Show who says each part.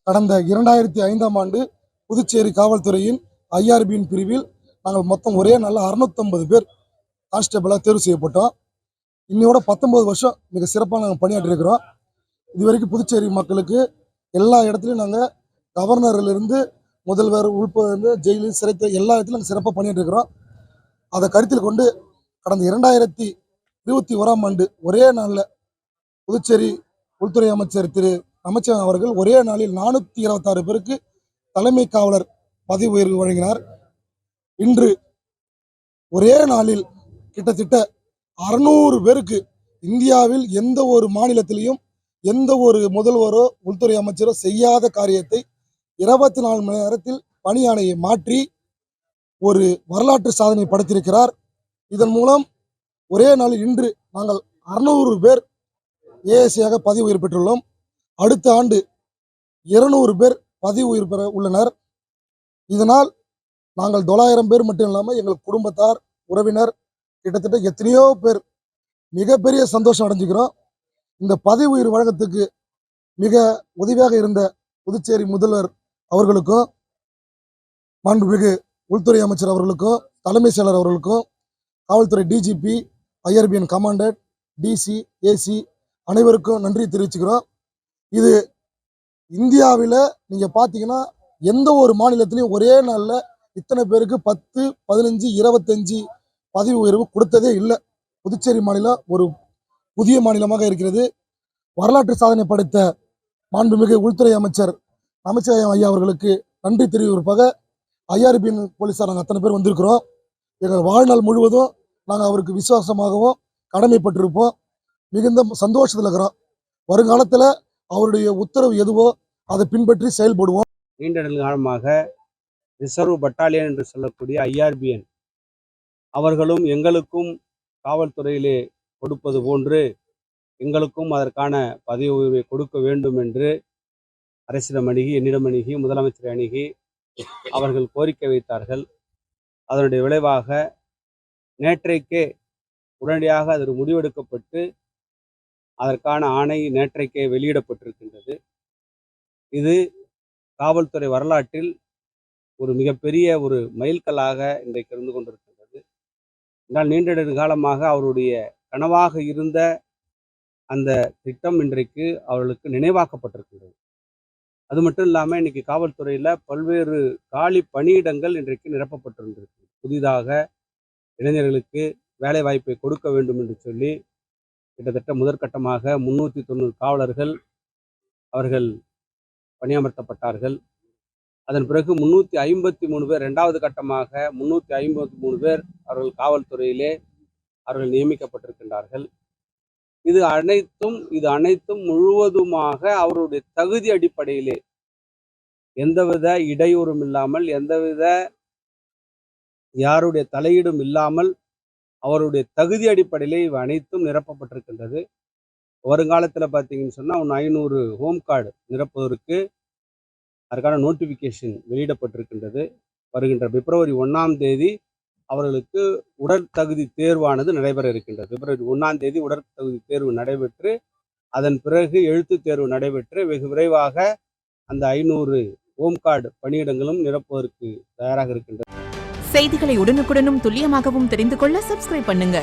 Speaker 1: கடந்த 2005ஆம் ஆண்டு புதுச்சேரி காவல்துறையின் ஐஆர்பியின் பிரிவில் நாங்கள் மொத்தம் ஒரே நாளில் 650 பேர் கான்ஸ்டபிளாக தேர்வு செய்யப்பட்டோம். இன்னையோட 19 வருஷம் மிக சிறப்பாக நாங்கள் பணியாற்றிருக்கிறோம். இதுவரைக்கும் புதுச்சேரி மக்களுக்கு எல்லா இடத்துலையும் நாங்கள் கவர்னரிலிருந்து முதல்வர் உள்பட ஜெயிலு சிறைத்துறை எல்லா இடத்துலையும் நாங்கள் சிறப்பாக பண்ணிட்டுருக்கிறோம். அதை கருத்தில் கொண்டு கடந்த 2021ஆம் ஆண்டு ஒரே நாளில் புதுச்சேரி உள்துறை அமைச்சர் திரு அமைச்சர் அவர்கள் ஒரே நாளில் 426 பேருக்கு தலைமை காவலர் பதவி உயர்வு வழங்கினார். இன்று ஒரே நாளில் கிட்டத்தட்ட 600 பேருக்கு இந்தியாவில் எந்த ஒரு மாநிலத்திலையும் எந்த ஒரு முதல்வரோ உள்துறை அமைச்சரோ செய்யாத காரியத்தை 24 மணி நேரத்தில் பணி ஆணையை மாற்றி ஒரு வரலாற்று சாதனை படைத்திருக்கிறார். இதன் மூலம் ஒரே நாளில் இன்று நாங்கள் 600 பேர் ஏஎஸ்சியாக பதவி உயர்வு பெற்றுள்ளோம். அடுத்த ஆண்டு 200 பேர் பதவி உயர்வு பெற உள்ளனர். இதனால் நாங்கள் 900 பேர் மட்டும் இல்லாமல் எங்கள் குடும்பத்தார் உறவினர் கிட்டத்தட்ட எத்தனையோ பேர் மிகப்பெரிய சந்தோஷம் அடைஞ்சுக்கிறோம். இந்த பதவி உயர்வு வழங்கத்துக்கு மிக உதவியாக இருந்த புதுச்சேரி முதல்வர் அவர்களுக்கும் மாண்புமிகு உள்துறை அமைச்சர் அவர்களுக்கும் தலைமை செயலர் அவர்களுக்கும் காவல்துறை DGP IRBN commander DC AC அனைவருக்கும் நன்றி தெரிவிச்சுக்கிறோம். இது இந்தியாவில் நீங்கள் பார்த்தீங்கன்னா எந்த ஒரு மாநிலத்திலையும் ஒரே நாளில் இத்தனை பேருக்கு 10, 15, 25 பதவி உயர்வு கொடுத்ததே இல்லை. புதுச்சேரி மாநிலம் ஒரு புதிய மாநிலமாக இருக்கிறது. வரலாற்று சாதனை படைத்த மாண்புமிகு உள்துறை அமைச்சர் நமச்சிவாயம் ஐயா அவர்களுக்கு நன்றி தெரிவிப்பதாக ஐஆர்பிஎன் போலீஸார் நாங்கள் அத்தனை பேர் வந்திருக்கிறோம். எங்கள் வாழ்நாள் முழுவதும் நாங்கள் அவருக்கு விசுவாசமாகவும் கடமைப்பட்டிருப்போம். மிகுந்த சந்தோஷத்தில் இருக்கிறோம். வருங்காலத்தில் அவருடைய உத்தரவு எதுவோ அதை பின்பற்றி செயல்படுவோம்.
Speaker 2: நீண்ட நெடுங்காலமாக ரிசர்வ் பட்டாலியன் என்று சொல்லக்கூடிய ஐஆர்பிஎன் அவர்களும் எங்களுக்கும் காவல்துறையிலே கொடுப்பது போன்று எங்களுக்கும் அதற்கான பதவி உயர்வை கொடுக்க வேண்டும் என்று அரசிடம் அணுகி என்னிடம் அணுகி முதலமைச்சரை அணுகி அவர்கள் கோரிக்கை வைத்தார்கள். அதனுடைய விளைவாக நேற்றைக்கே உடனடியாக அது முடிவெடுக்கப்பட்டு அதற்கான ஆணை நேற்றைக்கே வெளியிடப்பட்டிருக்கின்றது. இது காவல்துறை வரலாற்றில் ஒரு மிகப்பெரிய ஒரு மைல்கல்லாக இன்றைக்கு இருந்து கொண்டிருக்கின்றது. என்றால் நீண்ட நெடுங்காலமாக அவருடைய கனவாக இருந்த அந்த திட்டம் இன்றைக்கு அவர்களுக்கு நினைவாக்கப்பட்டிருக்கின்றது. அது மட்டும் இல்லாமல் இன்றைக்கி காவல்துறையில் பல்வேறு காலி பணியிடங்கள் இன்றைக்கு நிரப்பப்பட்டிருந்திருக்கு. புதிதாக இளைஞர்களுக்கு வேலை வாய்ப்பை கொடுக்க வேண்டும் என்று சொல்லி கிட்டத்தட்ட முதற்கட்டமாக 390 காவலர்கள் அவர்கள் பணியமர்த்தப்பட்டார்கள். அதன் பிறகு 353 பேர், இரண்டாவது கட்டமாக 353 பேர் அவர்கள் காவல்துறையிலே அவர்கள் நியமிக்கப்பட்டிருக்கின்றார்கள். இது அனைத்தும் முழுவதுமாக அவருடைய தகுதி அடிப்படையிலே எந்தவித இடையூறும் இல்லாமல் எந்தவித யாருடைய தலையீடும் இல்லாமல் அவருடைய தகுதி அடிப்படையிலே இவை அனைத்தும் நிரப்பப்பட்டிருக்கின்றது. வருங்காலத்தில் பார்த்தீங்கன்னு சொன்னால் 500 ஹோம் கார்டு நிரப்புவதற்கு அதற்கான நோட்டிஃபிகேஷன் வெளியிடப்பட்டிருக்கின்றது. வருகின்ற பிப்ரவரி 1ஆம் தேதி அவர்களுக்கு உடற்தகுதி தேர்வானது நடைபெற இருக்கின்றது. பிப்ரவரி 1ஆம் தேதி உடற்தகுதி தேர்வு நடைபெற்று அதன் பிறகு எழுத்து தேர்வு நடைபெற்று வெகு விரைவாக அந்த 500 ஹோம் கார்டு பணியிடங்களும் நிரப்புவதற்கு தயாராக இருக்கின்றது.
Speaker 3: செய்திகளை உடனுக்குடனும் துல்லியமாகவும் தெரிந்து கொள்ள சப்ஸ்கிரைப் பண்ணுங்க.